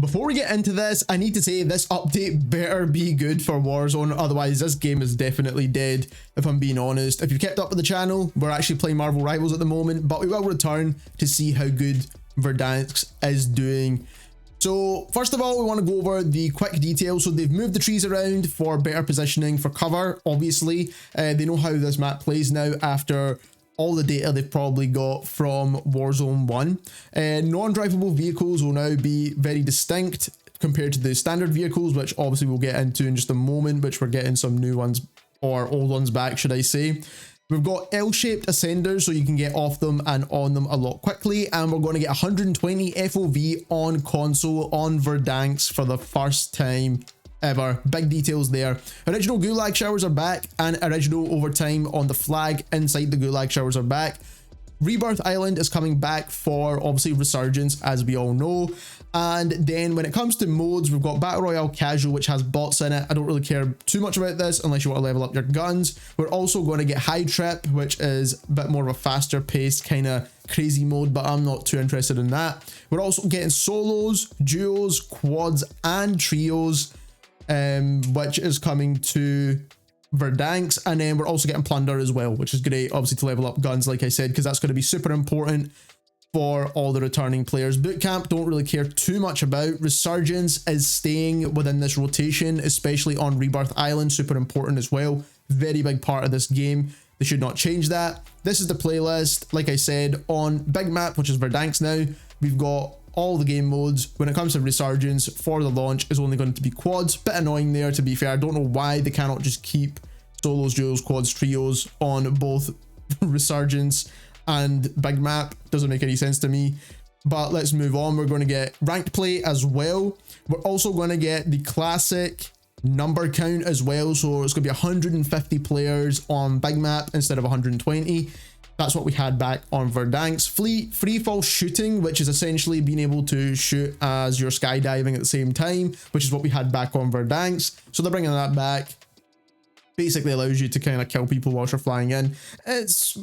Before we get into this, I need to say this update better be good for Warzone, otherwise this game is definitely dead, if I'm being honest. If you've kept up with the channel, we're actually playing Marvel Rivals at the moment, but we will return to see how good Verdansk is doing. So first of all, we want to go over the quick details. So they've moved the trees around for better positioning for cover, obviously. They know how this map plays now after all the data they've probably got from Warzone 1. Non-drivable vehicles will now be very distinct compared to the standard vehicles, which obviously we'll get into in just a moment, which we're getting some new ones, or old ones back, should I say. We've got L-shaped ascenders, so you can get off them and on them a lot quickly, and we're going to get 120 FOV on console on Verdansk for the first time ever. Big details there. Original gulag showers are back, and original overtime on the flag inside the gulag showers are back. Rebirth Island is coming back for obviously Resurgence, as we all know. And then when it comes to modes, we've got Battle Royale Casual, which has bots in it. I don't really care too much about this unless you want to level up your guns. We're also going to get High Trip, which is a bit more of a faster paced kind of crazy mode, but I'm not too interested in that. We're also getting solos, duos, quads, and trios, which is coming to Verdansk. And then we're also getting Plunder as well, which is great, obviously, to level up guns, like I said, because that's going to be super important for all the returning players. Bootcamp, don't really care too much about. Resurgence is staying within this rotation, especially on Rebirth Island, super important as well. Very big part of this game. They should not change that. This is the playlist, like I said, on Big Map, which is Verdansk now. We've got all the game modes. When it comes to Resurgence, for the launch is only going to be quads. Bit annoying there, to be fair. I don't know why they cannot just keep solos, duos, quads, trios on both Resurgence and Big Map. Doesn't make any sense to me, but let's move on. We're going to get ranked play as well. We're also going to get the classic number count as well, so it's going to be 150 players on Big Map instead of 120. That's what we had back on Verdansk. Free fall shooting, which is essentially being able to shoot as you're skydiving at the same time, which is what we had back on Verdansk. So they're bringing that back. Basically allows you to kind of kill people whilst you're flying in. It's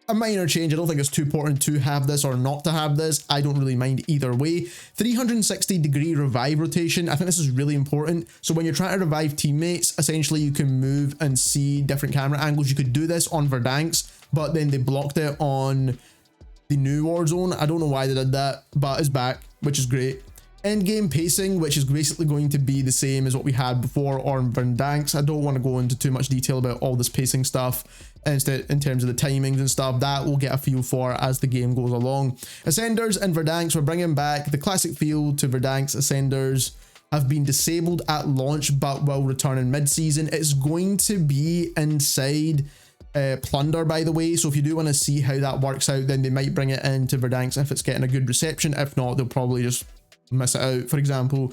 a minor change. I don't think it's too important to have this or not to have this. I don't really mind either way. 360-degree revive rotation. I think this is really important. So when you're trying to revive teammates, essentially you can move and see different camera angles. You could do this on Verdansk, but then they blocked it on the new Warzone. I don't know why they did that, but it's back, which is great. Endgame pacing, which is basically going to be the same as what we had before on Verdansk. I don't want to go into too much detail about all this pacing stuff. Instead, in terms of the timings and stuff, that we'll get a feel for as the game goes along. Ascenders and Verdansk, we're bringing back the classic feel to Verdansk. Ascenders have been disabled at launch, but will return in mid-season. It's going to be inside Plunder, by the way, so if you do want to see how that works out, then they might bring it into Verdansk if it's getting a good reception. If not, they'll probably just miss it out. For example,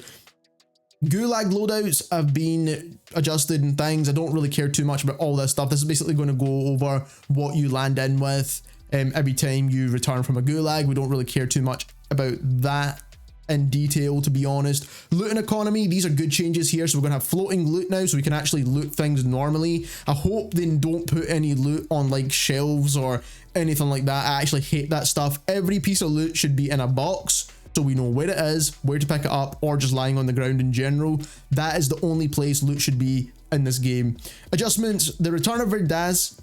Gulag loadouts have been adjusted and things. I don't really care too much about all this stuff. This is basically going to go over what you land in with every time you return from a Gulag. We don't really care too much about that in detail, to be honest. Looting economy, these are good changes here. So we're going to have floating loot now, so we can actually loot things normally. I hope they don't put any loot on like shelves or anything like that. I actually hate that stuff. Every piece of loot should be in a box, so we know where it is, where to pick it up, or just lying on the ground in general. That is the only place loot should be in this game. Adjustments, the return of Verdansk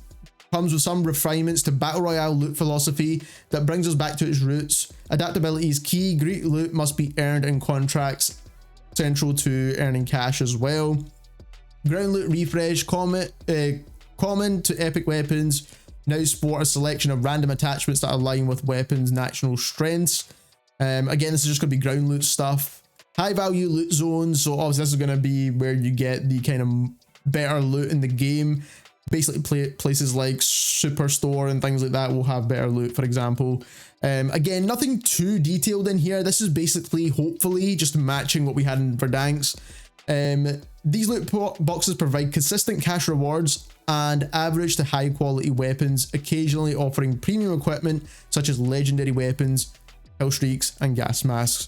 comes with some refinements to Battle Royale loot philosophy that brings us back to its roots. Adaptability is key. Great loot must be earned in contracts, central to earning cash as well. Ground loot refresh, common to epic weapons, now sport a selection of random attachments that align with weapons' natural strengths. Again, this is just going to be ground loot stuff. High value loot zones. So obviously this is going to be where you get the kind of better loot in the game. Basically places like Superstore and things like that will have better loot, for example. Again, nothing too detailed in here. This is basically, hopefully, just matching what we had in Verdansk. These loot boxes provide consistent cash rewards and average to high quality weapons, occasionally offering premium equipment such as legendary weapons, kill streaks, and gas masks.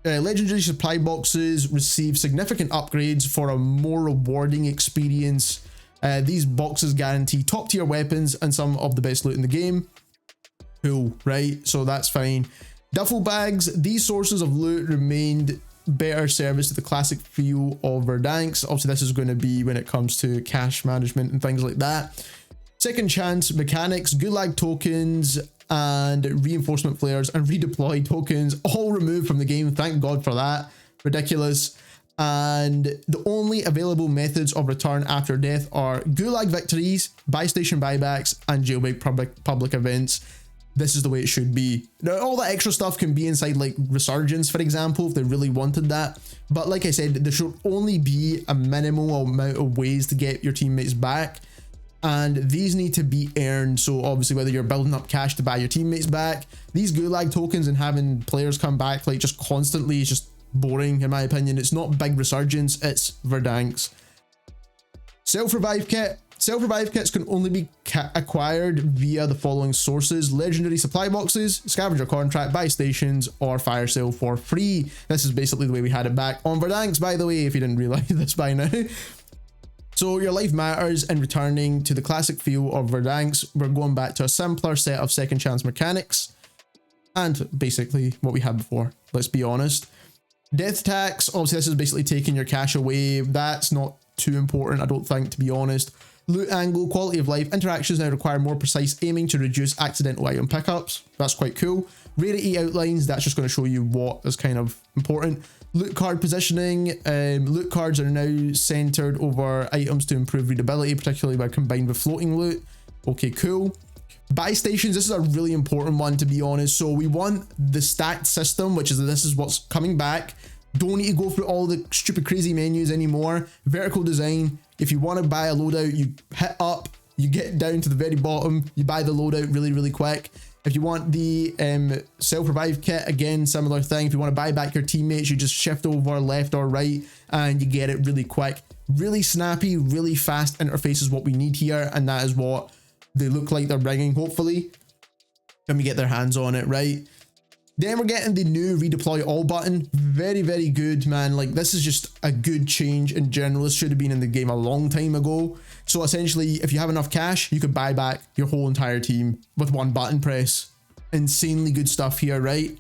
Legendary supply boxes receive significant upgrades for a more rewarding experience. These boxes guarantee top tier weapons and some of the best loot in the game. Cool, right? So that's fine. Duffel bags, these sources of loot remained better service to the classic feel of Verdansk. Obviously, this is going to be when it comes to cash management and things like that. Second chance mechanics, gulag tokens, and reinforcement flares and redeploy tokens all removed from the game. Thank God for that. Ridiculous. And the only available methods of return after death are gulag victories, buy station buybacks, and jailbreak public events. This is the way it should be. Now, all that extra stuff can be inside like Resurgence, for example, if they really wanted that. But like I said, there should only be a minimal amount of ways to get your teammates back. And these need to be earned. So obviously, whether you're building up cash to buy your teammates back, these gulag tokens and having players come back like just constantly is just boring in my opinion. It's not big Resurgence, it's Verdansk. Self-revive kit. Self-revive kits can only be acquired via the following sources: legendary supply boxes, scavenger contract, buy stations, or fire sale for free. This is basically the way we had it back on Verdansk, by the way, if you didn't realize this by now. So your life matters in returning to the classic feel of Verdansk. We're going back to a simpler set of second chance mechanics and basically what we had before, let's be honest. Death tax, obviously this is basically taking your cash away. That's not too important, I don't think, to be honest. Loot angle, quality of life, interactions now require more precise aiming to reduce accidental item pickups. That's quite cool. Rarity outlines, that's just going to show you what is kind of important. Loot card positioning, loot cards are now centered over items to improve readability, particularly when combined with floating loot. Okay, cool. Buy stations, this is a really important one, to be honest. So we want the stacked system, which is this is what's coming back. Don't need to go through all the stupid crazy menus anymore. Vertical design, if you want to buy a loadout, you hit up, you get down to the very bottom, you buy the loadout really quick. If you want the self-revive kit, again, similar thing. If you want to buy back your teammates, you just shift over left or right and you get it really quick. Really snappy, really fast interface is what we need here, and that is what they look like they're bringing, hopefully, when we get their hands on it, right? Then we're getting the new redeploy all button. Very good, man. Like, this is just a good change in general. This should have been in the game a long time ago. So essentially, if you have enough cash, you could buy back your whole entire team with one button press. Insanely good stuff here, right?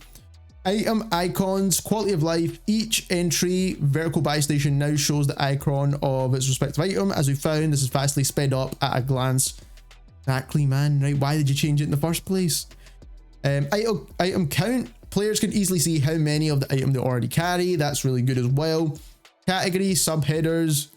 Item icons, quality of life. Each entry vertical buy station now shows the icon of its respective item. As we found, this is vastly sped up at a glance. Exactly, man, right? Why did you change it in the first place? Item count. Players can easily see how many of the item they already carry. That's really good as well. Category, subheaders.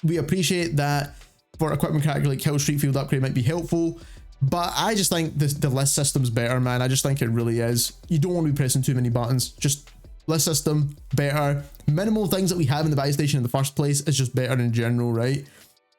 We appreciate that for equipment category like Kill Street Field Upgrade might be helpful, but I just think the list system's better, man. I just think it really is. You don't want to be pressing too many buttons. Just list system, better. Minimal things that we have in the buy station in the first place is just better in general, right?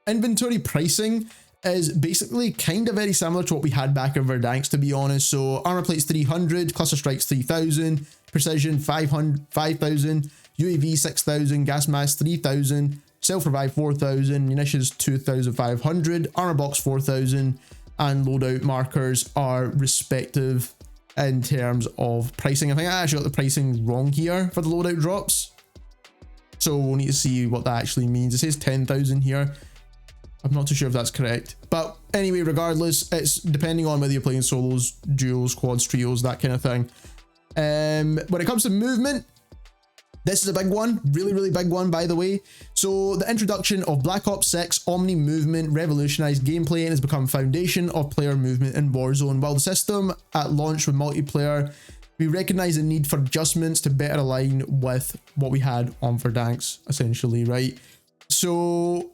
Inventory pricing is basically kind of very similar to what we had back in Verdansk, to be honest. So armor plates 300, cluster strikes 3000, precision 5000, UAV 6000, gas mask 3000, self-revive 4000, munitions 2500, armor box 4000, and loadout markers are respective in terms of pricing. I think I actually got the pricing wrong here for the loadout drops, so we'll need to see what that actually means. It says 10,000 here. I'm not too sure if that's correct, but anyway, regardless, it's depending on whether you're playing solos, duos, quads, trios, that kind of thing. When it comes to movement, this is a big one, really big one, by the way. So the introduction of Black Ops 6 Omni movement revolutionized gameplay and has become foundation of player movement in Warzone. While the system at launch with multiplayer, we recognize the need for adjustments to better align with what we had on Verdansk, essentially, right? So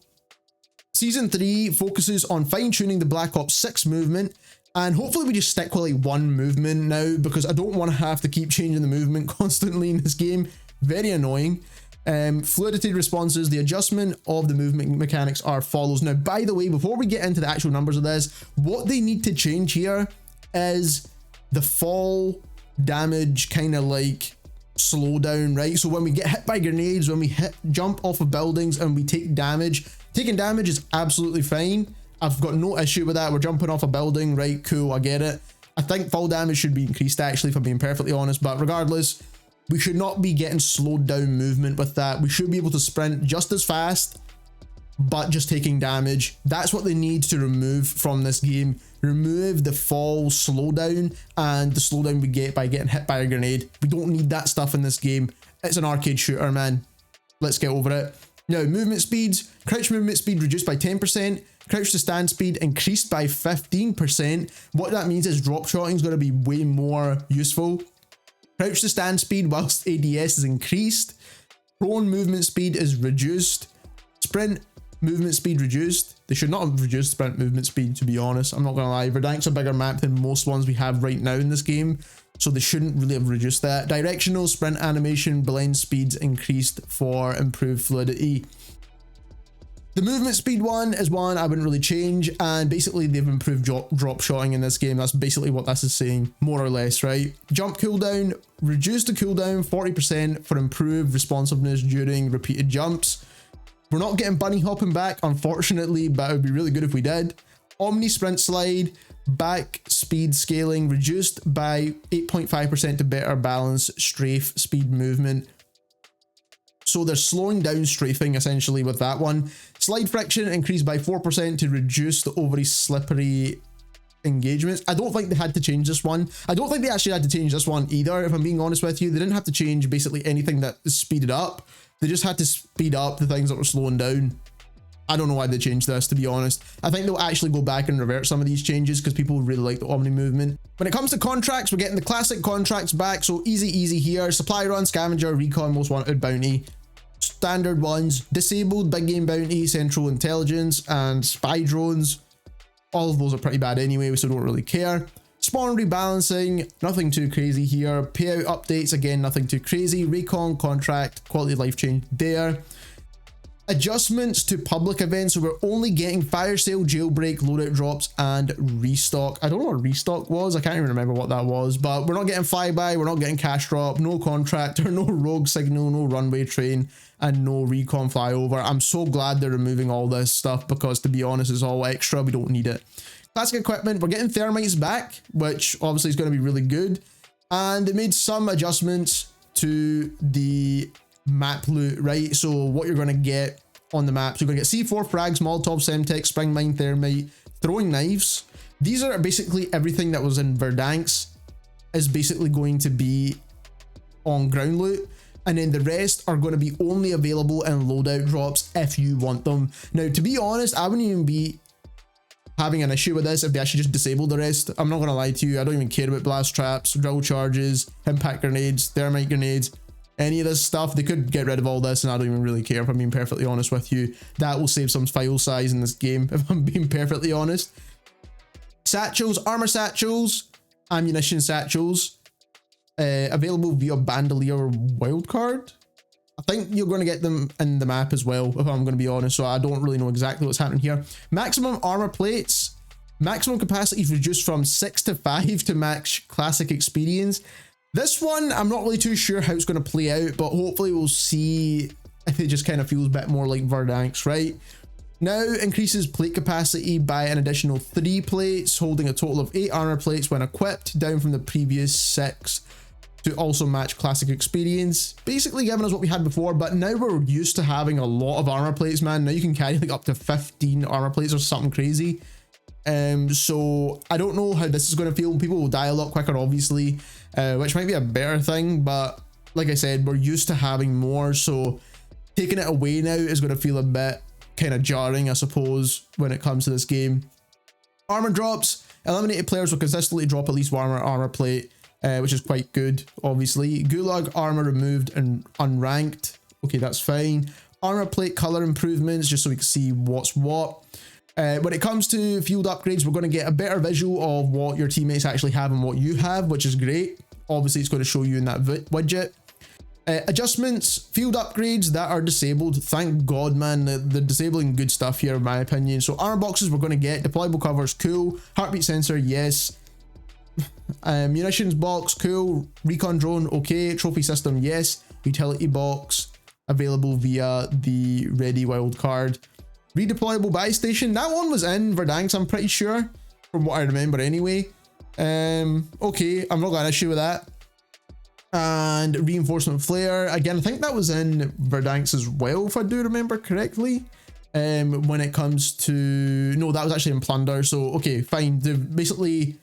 Season 3 focuses on fine-tuning the Black Ops 6 movement, and hopefully we just stick with like one movement now, because I don't want to have to keep changing the movement constantly in this game. Very annoying. Fluidity responses, the adjustment of the movement mechanics are follows. Now, by the way, before we get into the actual numbers of this, what they need to change here is the fall damage kind of like slow down, right? So when we get hit by grenades, when we jump off of buildings and we take damage, taking damage is absolutely fine. I've got no issue with that. We're jumping off a building, right? Cool, I get it. I think fall damage should be increased, actually, if I'm being perfectly honest, but regardless, we should not be getting slowed down movement with that. We should be able to sprint just as fast, but just taking damage. That's what they need to remove from this game. Remove the fall slowdown and the slowdown we get by getting hit by a grenade. We don't need that stuff in this game. It's an arcade shooter, man. Let's get over it. Now, movement speeds. Crouch movement speed reduced by 10%. Crouch to stand speed increased by 15%. What that means is drop shotting is going to be way more useful. Crouch to stand speed whilst ADS is increased. Prone movement speed is reduced. Sprint movement speed reduced. They should not have reduced sprint movement speed, to be honest. I'm not going to lie. Verdank's a bigger map than most ones we have right now in this game, so they shouldn't really have reduced that. Directional sprint animation blend speeds increased for improved fluidity. The movement speed one is one I wouldn't really change, and basically they've improved drop shotting in this game. That's basically what this is saying, more or less, right? Jump cooldown, reduce the cooldown 40% for improved responsiveness during repeated jumps. We're not getting bunny hopping back, unfortunately, but it would be really good if we did. Omni sprint slide, back speed scaling reduced by 8.5% to better balance strafe speed movement. So they're slowing down strafing essentially with that one. Slide friction increased by 4% to reduce the overly slippery engagements. I don't think they had to change this one. I don't think they actually had to change this one either, if I'm being honest with you. They didn't have to change basically anything that is speeded up. They just had to speed up the things that were slowing down. I don't know why they changed this, to be honest. I think they'll actually go back and revert some of these changes because people really like the Omni movement. When it comes to contracts, we're getting the classic contracts back, so easy here. Supply run, scavenger, recon, most wanted, bounty. Standard ones, disabled, big game bounty, central intelligence, and spy drones. All of those are pretty bad anyway, so don't really care. Spawn rebalancing, nothing too crazy here. Payout updates, again, nothing too crazy. Recon, contract, quality of life change there. Adjustments to public events, so we're only getting fire sale, jailbreak, loadout drops, and restock. I don't know what restock was, I can't even remember what that was, but we're not getting flyby, we're not getting cash drop, no contractor, no rogue signal, no runway train, and no recon flyover. I'm so glad they're removing all this stuff because, to be honest, it's all extra, we don't need it. Classic equipment, we're getting thermites back, which obviously is going to be really good, and they made some adjustments to the map loot, right? So what you're going to get on the map, so you're going to get C4 frags, Molotov, Semtex, Spring Mine, Thermite, throwing knives. These are basically everything that was in Verdansk is basically going to be on ground loot, and then the rest are going to be only available in loadout drops if you want them. Now, to be honest, I wouldn't even be having an issue with this if they actually just disabled the rest. I'm not going to lie to you, I don't even care about blast traps, drill charges, impact grenades, thermite grenades, any of this stuff. They could get rid of all this and I don't even really care, if I'm being perfectly honest with you. That will save some file size in this game, if I'm being perfectly honest. Satchels, armor satchels, ammunition satchels, available via bandolier wildcard. I think you're going to get them in the map as well, if I'm going to be honest, so I don't really know exactly what's happening here. Maximum armor plates, maximum capacity is reduced from 6 to 5 to match classic experience. This one, I'm not really too sure how it's going to play out, but hopefully we'll see if it just kind of feels a bit more like Verdansk, right? Now increases plate capacity by an additional 3 plates, holding a total of 8 armor plates when equipped, down from the previous 6 to also match classic experience. Basically giving us what we had before, but now we're used to having a lot of armor plates, man. Now you can carry like up to 15 armor plates or something crazy. So I don't know how this is going to feel. People will die a lot quicker, obviously, which might be a better thing, but like I said, we're used to having more, so taking it away now is going to feel a bit kind of jarring, I suppose, when it comes to this game. Armor drops, eliminated players will consistently drop at least one armor plate, which is quite good, obviously. Gulag armor removed and unranked. Okay, that's fine. Armor plate color improvements, just so we can see what's what. When it comes to field upgrades, we're going to get a better visual of what your teammates actually have and what you have, which is great. Obviously, it's going to show you in that widget. Adjustments, field upgrades that are disabled. Thank God, man, they're disabling good stuff here, in my opinion. So armor boxes we're going to get. Deployable covers, cool. Heartbeat sensor, yes. Munitions box, cool. Recon drone, okay. Trophy system, yes. Utility box, available via the ready wildcard. Redeployable buy station, that one was in Verdansk, I'm pretty sure, from what I remember anyway. Okay, I'm not got an issue with that. And reinforcement flare, again, I think that was in Verdansk as well, if I do remember correctly. When it comes to, no, that was actually in Plunder, so okay, fine. They've basically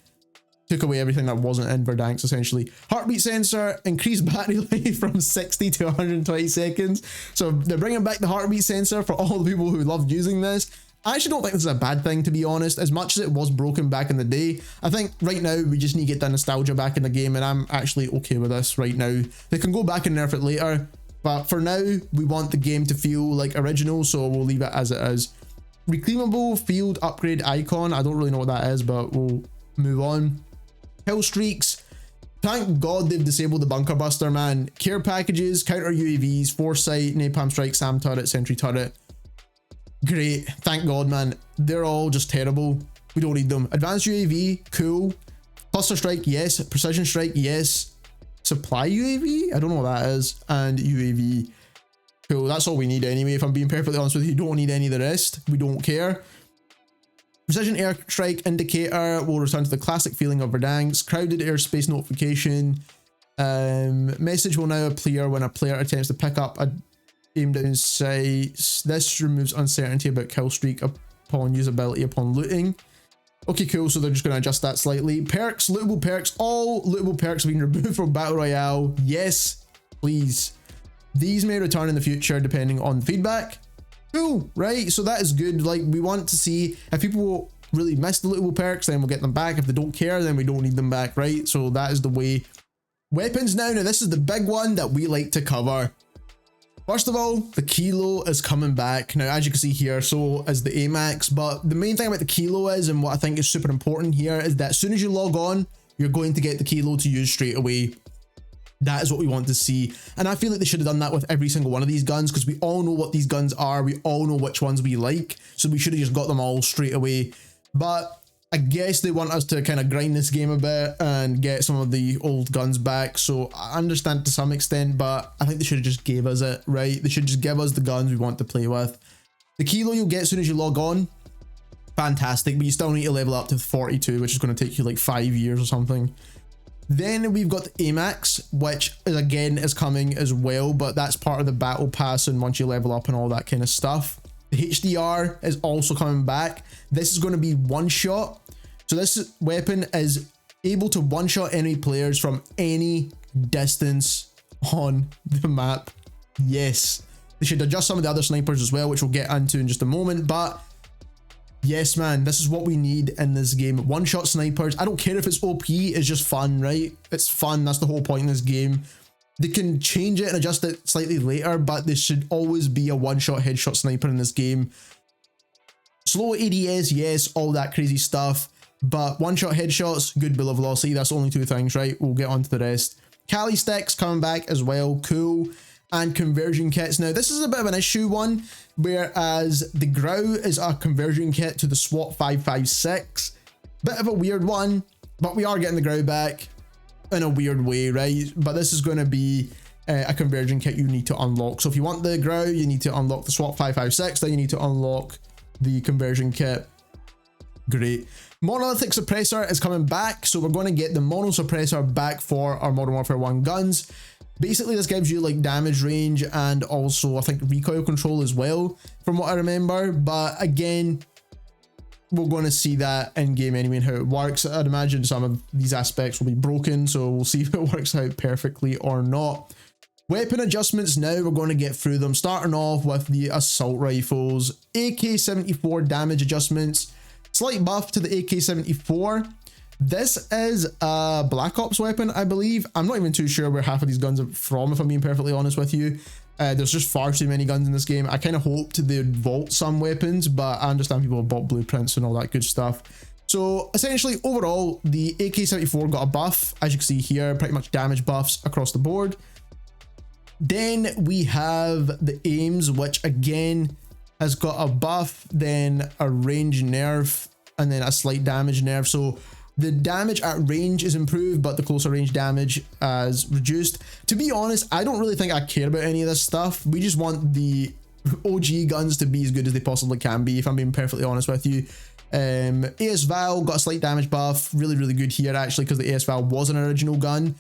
took away everything that wasn't in Verdansk, essentially. Heartbeat sensor, increased battery life from 60 to 120 seconds. So they're bringing back the heartbeat sensor for all the people who loved using this. I actually don't think this is a bad thing, to be honest, as much as it was broken back in the day. I think right now we just need to get that nostalgia back in the game, and I'm actually okay with this right now. They can go back and nerf it later, but for now, we want the game to feel like original, so we'll leave it as it is. Reclaimable field upgrade icon. I don't really know what that is, but we'll move on. Kill streaks. Thank God they've disabled the bunker buster, man. Care packages, counter UAVs, foresight, napalm strike, SAM turret, sentry turret. Great. Thank God, man. They're all just terrible. We don't need them. Advanced UAV, cool. Cluster strike, yes. Precision strike, yes. Supply UAV? I don't know what that is. And UAV. Cool. That's all we need anyway. If I'm being perfectly honest with you, don't need any of the rest. We don't care. Precision airstrike indicator will return to the classic feeling of Verdansk. Crowded airspace notification. Message will now appear when a player attempts to pick up a aimed down sight. This removes uncertainty about kill streak upon usability upon looting. Okay, cool. So they're just going to adjust that slightly. Perks, lootable perks. All lootable perks have been removed from Battle Royale. Yes, please. These may return in the future depending on feedback. Cool, right? So that is good. Like, we want to see if people really miss the lootable perks, then we'll get them back. If they don't care, then we don't need them back, right? So that is the way. Weapons now. Now, this is the big one that we like to cover. First of all, the Kilo is coming back. Now, as you can see here, so is the AMAX. But the main thing about the Kilo is, and what I think is super important here, is that as soon as you log on, you're going to get the Kilo to use straight away. That is what we want to see. And I feel like they should have done that with every single one of these guns, because we all know what these guns are. We all know which ones we like. So we should have just got them all straight away. But I guess they want us to kind of grind this game a bit and get some of the old guns back. So I understand to some extent, but I think they should have just gave us it, right? They should just give us the guns we want to play with. The Kilo you'll get as soon as you log on. Fantastic, but you still need to level up to 42, which is going to take you like 5 years or something. Then we've got the AMAX, which is, again is coming as well, but that's part of the battle pass and once you level up and all that kind of stuff. The HDR is also coming back. This is going to be one shot. So this weapon is able to one shot enemy players from any distance on the map. Yes. They should adjust some of the other snipers as well, which we'll get into in just a moment, but yes, man, this is what we need in this game. One-shot snipers. I don't care if it's OP, it's just fun, right? It's fun, that's the whole point in this game. They can change it and adjust it slightly later, but there should always be a one-shot headshot sniper in this game. Slow ADS, yes, all that crazy stuff, but one-shot headshots, good bullet velocity, that's only two things, right? We'll get on to the rest. Cali sticks coming back as well, cool. And conversion kits. Now, this is a bit of an issue one, whereas the Grau is a conversion kit to the SWAT 556. Bit of a weird one, but we are getting the Grau back in a weird way, right? But this is going to be a conversion kit you need to unlock. So if you want the Grau, you need to unlock the SWAT 556, then you need to unlock the conversion kit. Great. Monolithic suppressor is coming back, so we're going to get the mono suppressor back for our Modern Warfare 1 guns. Basically, this gives you like damage range and also I think recoil control as well, from what I remember. But again, we're going to see that in game anyway and how it works. I'd imagine some of these aspects will be broken, so we'll see if it works out perfectly or not. Weapon adjustments now, we're going to get through them, starting off with the assault rifles. AK-74 damage adjustments. Slight buff to the AK-74. This is a Black Ops weapon, I believe. I'm not even too sure where half of these guns are from, if I'm being perfectly honest with you. There's just far too many guns in this game. I kind of hoped they'd vault some weapons, but I understand people have bought blueprints and all that good stuff. So essentially, overall, the AK-74 got a buff, as you can see here, pretty much damage buffs across the board. Then we have the aims, which again has got a buff, then a range nerf, and then a slight damage nerf. So the damage at range is improved, but the closer range damage is reduced. To be honest, I don't really think I care about any of this stuff. We just want the OG guns to be as good as they possibly can be, if I'm being perfectly honest with you. AS Val got a slight damage buff, really good here actually, because the AS Val was an original gun.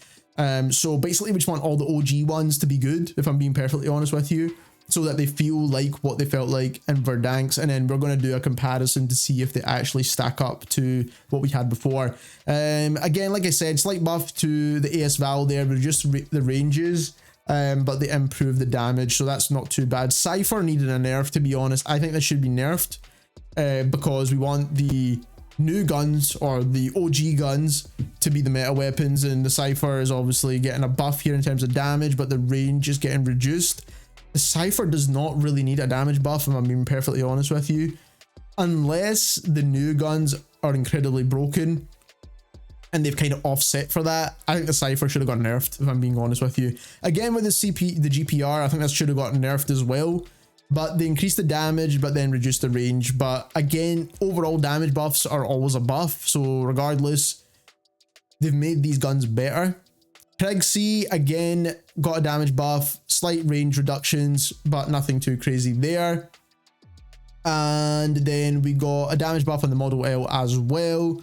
So basically we just want all the OG ones to be good, if I'm being perfectly honest with you. so that they feel like what they felt like in Verdansk, and then we're going to do a comparison to see if they actually stack up to what we had before. Again, like I said, slight buff to the AS Val there, reduce the ranges, but they improve the damage, so that's not too bad. Cypher needed a nerf, to be honest. I think this should be nerfed because we want the new guns, or the OG guns, to be the meta weapons, and the Cypher is obviously getting a buff here in terms of damage, but the range is getting reduced. The Cypher does not really need a damage buff, if I'm being perfectly honest with you, unless the new guns are incredibly broken and they've kind of offset for that. I think the Cypher should have got nerfed, if I'm being honest with you. Again, with the GPR, I think that should have gotten nerfed as well. But they increase the damage, but then reduce the range. But again, overall damage buffs are always a buff. So regardless, they've made these guns better. Krieg C, again, got a damage buff, slight range reductions, but nothing too crazy there. And then we got a damage buff on the Model L as well.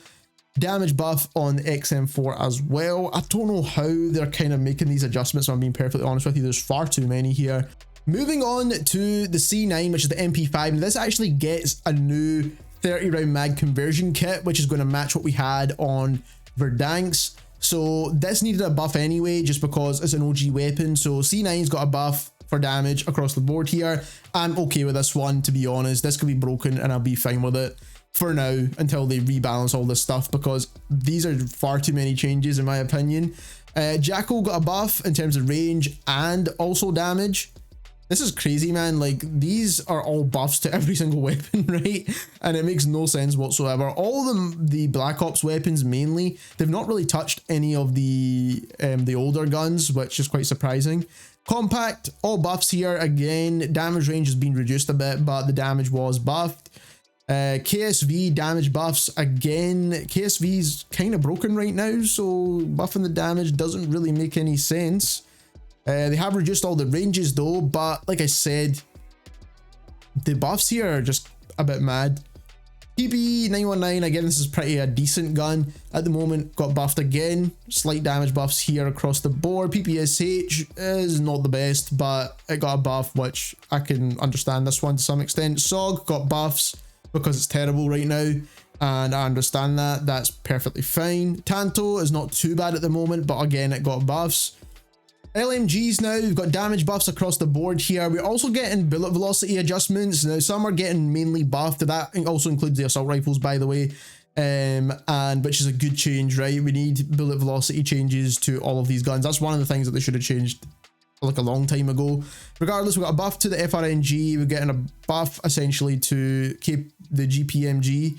Damage buff on the XM4 as well. I don't know how they're kind of making these adjustments, so I'm being perfectly honest with you. There's far too many here. Moving on to the C9, which is the MP5, and this actually gets a new 30 round mag conversion kit, which is going to match what we had on Verdansk. So this needed a buff anyway, just because it's an OG weapon. So C9's got a buff for damage across the board here. I'm okay with this one, to be honest. This could be broken and I'll be fine with it for now until they rebalance all this stuff, because these are far too many changes in my opinion. Jackal got a buff in terms of range and also damage. This is crazy, man. Like, these are all buffs to every single weapon, right? And it makes no sense whatsoever. All of them, the Black Ops weapons mainly, they've not really touched any of the older guns, which is quite surprising. Compact, all buffs here. Again, damage range has been reduced a bit, but the damage was buffed. KSV damage buffs. Again, KSV's kind of broken right now, so buffing the damage doesn't really make any sense. They have reduced all the ranges though, but like I said, the buffs here are just a bit mad. PP919, again, this is pretty a decent gun at the moment, got buffed again. Slight damage buffs here across the board. PPSH is not the best, but it got a buff, which I can understand this one to some extent. SOG got buffs because it's terrible right now, and I understand that. That's perfectly fine. Tanto is not too bad at the moment, but again, it got buffs. LMGs now, we've got damage buffs across the board here. We're also getting bullet velocity adjustments. Now, some are getting mainly buffed. That also includes the assault rifles, by the way, and which is a good change, right? We need bullet velocity changes to all of these guns. That's one of the things that they should have changed like a long time ago. Regardless, we got a buff to the FRNG. We're getting a buff essentially to keep the GPMG.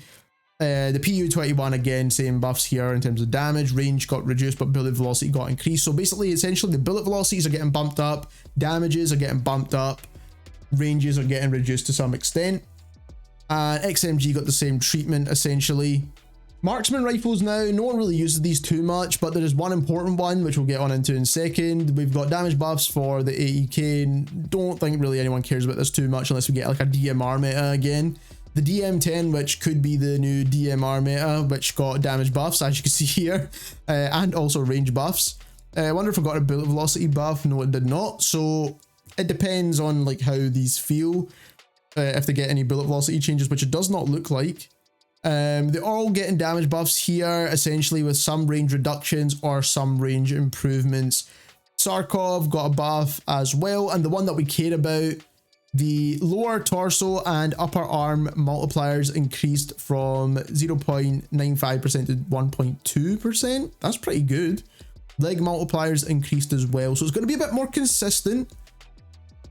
The PU21, again, same buffs here in terms of damage. Range got reduced, but bullet velocity got increased. So basically, essentially, the bullet velocities are getting bumped up, damages are getting bumped up, ranges are getting reduced to some extent. XMG got the same treatment, essentially. Marksman rifles now, no one really uses these too much, but there is one important one, which we'll get on into in a second. We've got damage buffs for the AEK, and don't think really anyone cares about this too much unless we get like a DMR meta again. The DM10, which could be the new DMR meta, which got damage buffs, as you can see here, and also range buffs. I wonder if I got a bullet velocity buff. No, it did not. So it depends on like how these feel, if they get any bullet velocity changes, which it does not look like. They're all getting damage buffs here, essentially with some range reductions or some range improvements. Sarkov got a buff as well, and the one that we care about, the lower torso and upper arm multipliers increased from 0.95% to 1.2%. That's pretty good. Leg multipliers increased as well, so it's going to be a bit more consistent.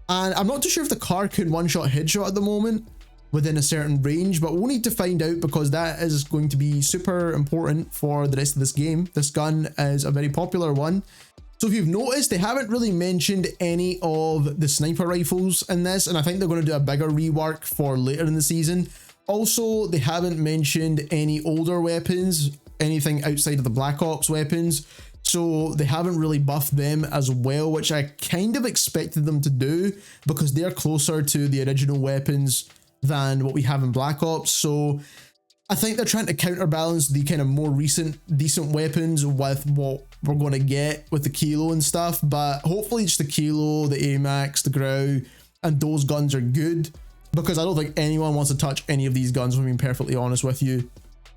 And I'm not too sure if the car can one-shot headshot at the moment within a certain range, but we'll need to find out, because that is going to be super important for the rest of this game. This gun is a very popular one. So if you've noticed, they haven't really mentioned any of the sniper rifles in this, and I think they're going to do a bigger rework for later in the season. Also, they haven't mentioned any older weapons, anything outside of the Black Ops weapons, so they haven't really buffed them as well, which I kind of expected them to do, because they're closer to the original weapons than what we have in Black Ops. So I think they're trying to counterbalance the kind of more recent decent weapons with what we're going to get with the Kilo and stuff, but hopefully just the Kilo, the AMAX, the Grau, and those guns are good, because I don't think anyone wants to touch any of these guns, if I'm being perfectly honest with you.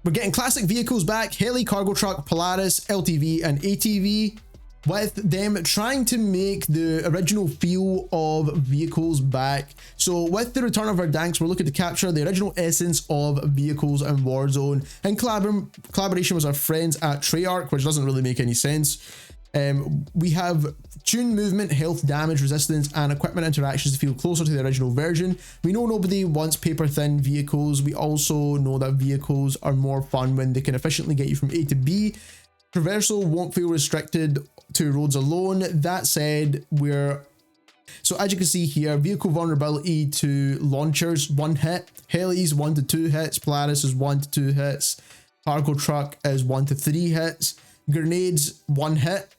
We're getting classic vehicles back: heli, cargo truck, Polaris, LTV, and ATV, with them trying to make the original feel of vehicles back. So with the return of Verdansk, we're looking to capture the original essence of vehicles in Warzone in collaboration with our friends at Treyarch, which doesn't really make any sense. We have tuned movement, health, damage, resistance, and equipment interactions to feel closer to the original version. We know nobody wants paper-thin vehicles. We also know that vehicles are more fun when they can efficiently get you from A to B. Traversal won't feel restricted to roads alone. That said, so as you can see here, vehicle vulnerability to launchers, 1 hit, helis 1 to 2 hits, Polaris is 1 to 2 hits, cargo truck is 1 to 3 hits, grenades 1 hit,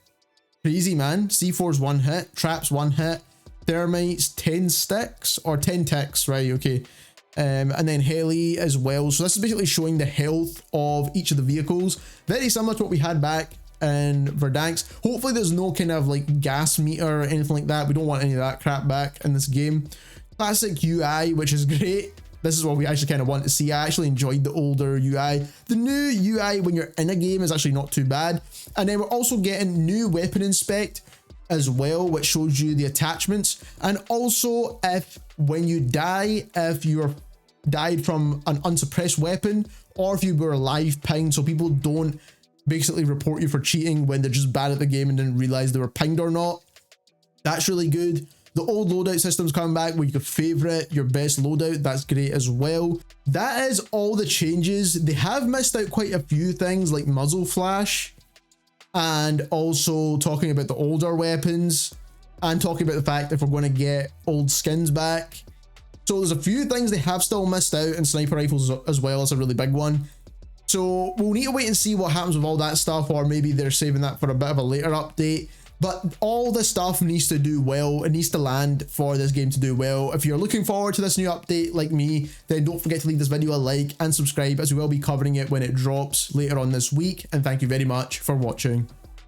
crazy man, C4's 1 hit, traps 1 hit, thermites 10 sticks, or 10 ticks, right, okay. And then heli as well. So this is basically showing the health of each of the vehicles, very similar to what we had back in Verdansk. Hopefully there's no kind of like gas meter or anything like that. We don't want any of that crap back in this game. Classic UI, which is great. This is what we actually kind of want to see. I actually enjoyed the older UI. The new UI when you're in a game is actually not too bad. And then we're also getting new weapon inspect as well, which shows you the attachments, and also if when you die, if you're died from an unsuppressed weapon, or if you were live pinged, so people don't basically report you for cheating when they're just bad at the game and didn't realize they were pinged or not. That's really good. The old loadout system's coming back where you could favorite your best loadout. That's great as well. That is all the changes. They have missed out quite a few things like muzzle flash, and also talking about the older weapons, and talking about the fact if we're going to get old skins back. So there's a few things they have still missed out, and sniper rifles as well is a really big one. So we'll need to wait and see what happens with all that stuff, or maybe they're saving that for a bit of a later update. But all this stuff needs to do well. It needs to land for this game to do well. If you're looking forward to this new update like me, then don't forget to leave this video a like and subscribe, as we will be covering it when it drops later on this week. And thank you very much for watching.